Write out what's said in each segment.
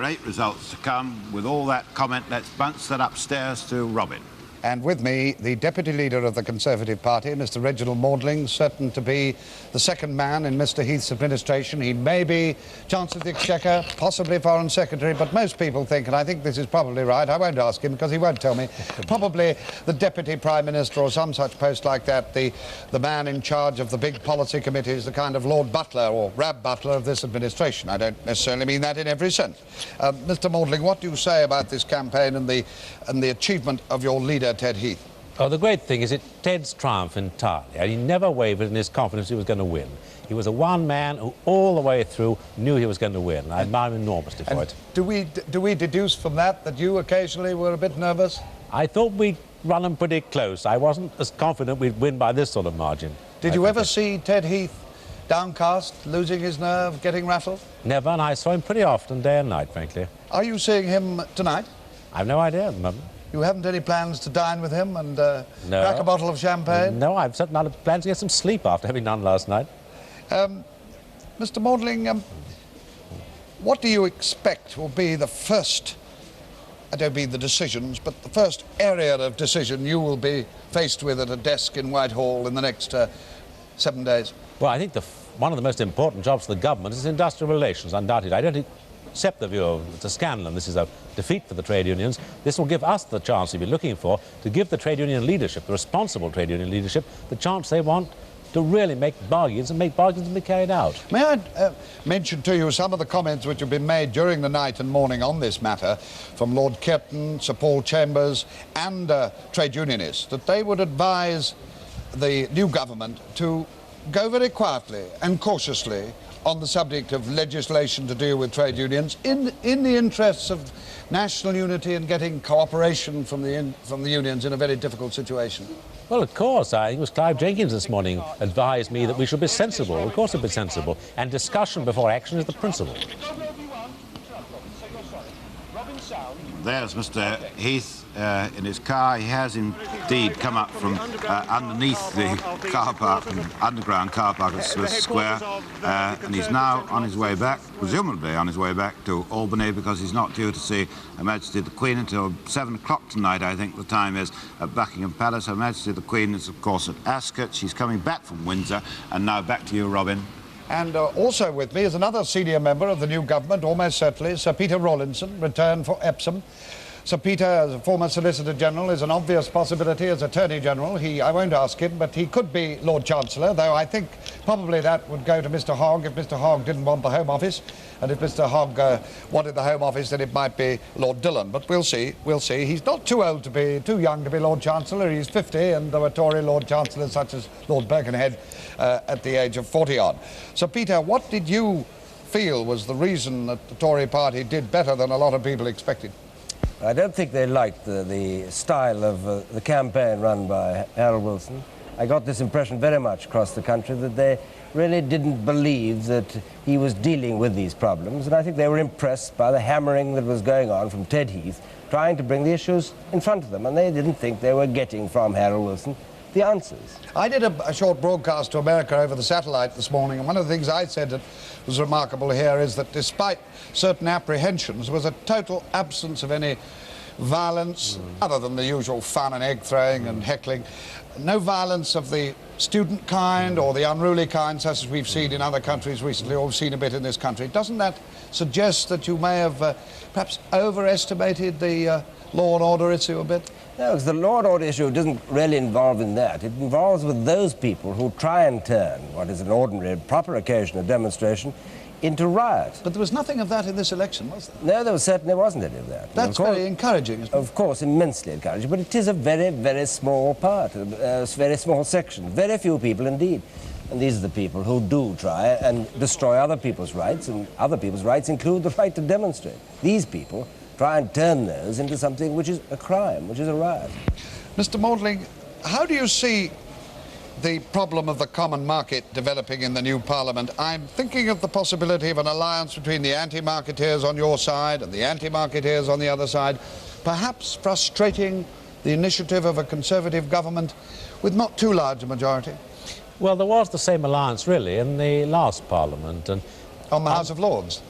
Great results to come. With all that comment, let's bounce that upstairs to Robin. And with me, the Deputy Leader of the Conservative Party, Mr. Reginald Maudling, certain to be the second man in Mr. Heath's administration. He may be Chancellor of the Exchequer, possibly Foreign Secretary, but most people think, and I think this is probably right, I won't ask him because he won't tell me, probably the Deputy Prime Minister or some such post like that, the man in charge of the big policy committees, the kind of Lord Butler or Rab Butler of this administration. I don't necessarily mean that in every sense. Mr. Maudling, what do you say about this campaign and the achievement of your leader, Ted Heath? Oh, the great thing is Ted's triumph entirely, and he never wavered in his confidence he was going to win. He was a one man who all the way through knew he was going to win. I admire him enormously for it. Do we deduce from that you occasionally were a bit nervous? I thought we'd run him pretty close. I wasn't as confident we'd win by this sort of margin. Did you ever see Ted Heath downcast, losing his nerve, getting rattled? Never, and I saw him pretty often, day and night, frankly. Are you seeing him tonight? I've no idea at the moment. You haven't any plans to dine with him and crack a bottle of champagne? No, I've certainly not plans to get some sleep after having none last night. Mr. Maudling, what do you expect will be the first, I don't mean the decisions, but the first area of decision you will be faced with at a desk in Whitehall in the next 7 days? Well, I think one of the most important jobs for the government is industrial relations, undoubtedly. I don't accept the view of it's a scandal and this is a defeat for the trade unions. This will give us the chance we've been looking for to give the trade union leadership, the responsible trade union leadership, the chance they want to really make bargains and be carried out. May I mention to you some of the comments which have been made during the night and morning on this matter from Lord Kirton, Sir Paul Chambers and trade unionists, that they would advise the new government to go very quietly and cautiously on the subject of legislation to deal with trade unions in the interests of national unity and getting cooperation from the unions in a very difficult situation. Well, of course, I think it was Clive Jenkins this morning advised me that we should be sensible. Of course we'll be sensible. And discussion before action is the principle. There's Mr. Heath in his car. He has indeed come up from underneath the car park, underground car park at Swiss Square, and he's now on his way back, presumably on his way back to Albany, because he's not due to see Her Majesty the Queen until 7 o'clock tonight, I think the time is, at Buckingham Palace. Her Majesty the Queen is, of course, at Ascot. She's coming back from Windsor. And now back to you, Robin. And also with me is another senior member of the new government, almost certainly, Sir Peter Rawlinson, returned for Epsom. Sir Peter, as a former Solicitor General, is an obvious possibility as Attorney General. I won't ask him, but he could be Lord Chancellor, though I think probably that would go to Mr. Hogg if Mr. Hogg didn't want the Home Office. And if Mr. Hogg wanted the Home Office, then it might be Lord Dillon. But we'll see, we'll see. He's not too young to be Lord Chancellor. He's 50, and there were Tory Lord Chancellors such as Lord Birkenhead at the age of 40-odd. So, Peter, what did you feel was the reason that the Tory party did better than a lot of people expected? I don't think they liked the style of the campaign run by Harold Wilson. I got this impression very much across the country that they really didn't believe that he was dealing with these problems, and I think they were impressed by the hammering that was going on from Ted Heath, trying to bring the issues in front of them, and they didn't think they were getting from Harold Wilson the answers. I did a short broadcast to America over the satellite this morning, and one of the things I said that was remarkable here is that despite certain apprehensions, there was a total absence of any violence, other than the usual fun and egg throwing and heckling. No violence of the student kind or the unruly kind, such as we've seen in other countries recently, or we've seen a bit in this country. Doesn't that suggest that you may have perhaps overestimated the law and order issue a bit? No, because the law and order issue doesn't really involve in that. It involves with those people who try and turn what is an ordinary, proper occasion of demonstration into riot. But there was nothing of that in this election, was there? No, there certainly wasn't any of that. That's very encouraging, isn't it? Of course, immensely encouraging, but it is a very, very small part, a very small section, very few people indeed. And these are the people who do try and destroy other people's rights, and other people's rights include the right to demonstrate. These people try and turn those into something which is a crime, which is a riot. Mr. Maudling, how do you see the problem of the common market developing in the new Parliament? I'm thinking of the possibility of an alliance between the anti-marketeers on your side and the anti-marketeers on the other side, perhaps frustrating the initiative of a Conservative government with not too large a majority. Well, there was the same alliance, really, in the last Parliament. And on the House of Lords?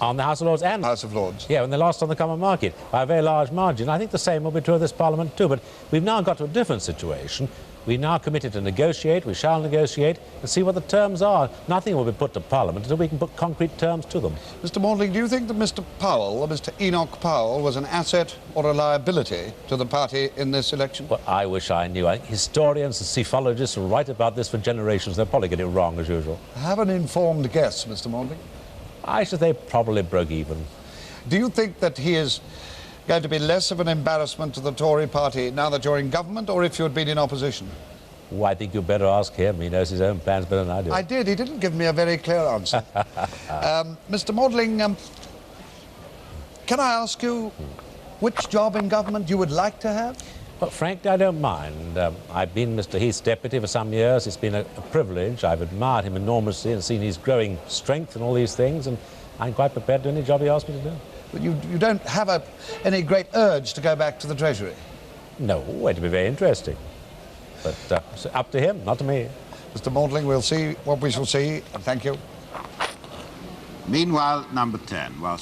On the House of Lords and... House of Lords. Yeah, when they lost on the common market by a very large margin. I think the same will be true of this Parliament too, but we've now got to a different situation. We now committed to negotiate, we shall negotiate, and see what the terms are. Nothing will be put to Parliament until we can put concrete terms to them. Mr. Maudling, do you think that Mr. Powell, or Mr. Enoch Powell, was an asset or a liability to the party in this election? Well, I wish I knew. I think historians and psephologists will write about this for generations. They'll probably get it wrong, as usual. Have an informed guess, Mr. Maudling. I should say probably broke even. Do you think that he is going to be less of an embarrassment to the Tory party now that you're in government, or if you had been in opposition? Oh, I think you better ask him. He knows his own plans better than I do. I did. He didn't give me a very clear answer. Mr. Maudling, can I ask you which job in government you would like to have? Well, frankly, I don't mind. I've been Mr. Heath's deputy for some years. It's been a privilege. I've admired him enormously and seen his growing strength and all these things, and I'm quite prepared to do any job he asks me to do. But you don't have any great urge to go back to the Treasury? No, it'd be very interesting. But it's up to him, not to me. Mr. Maudling, we'll see what we shall see. Thank you. Meanwhile, number 10, whilst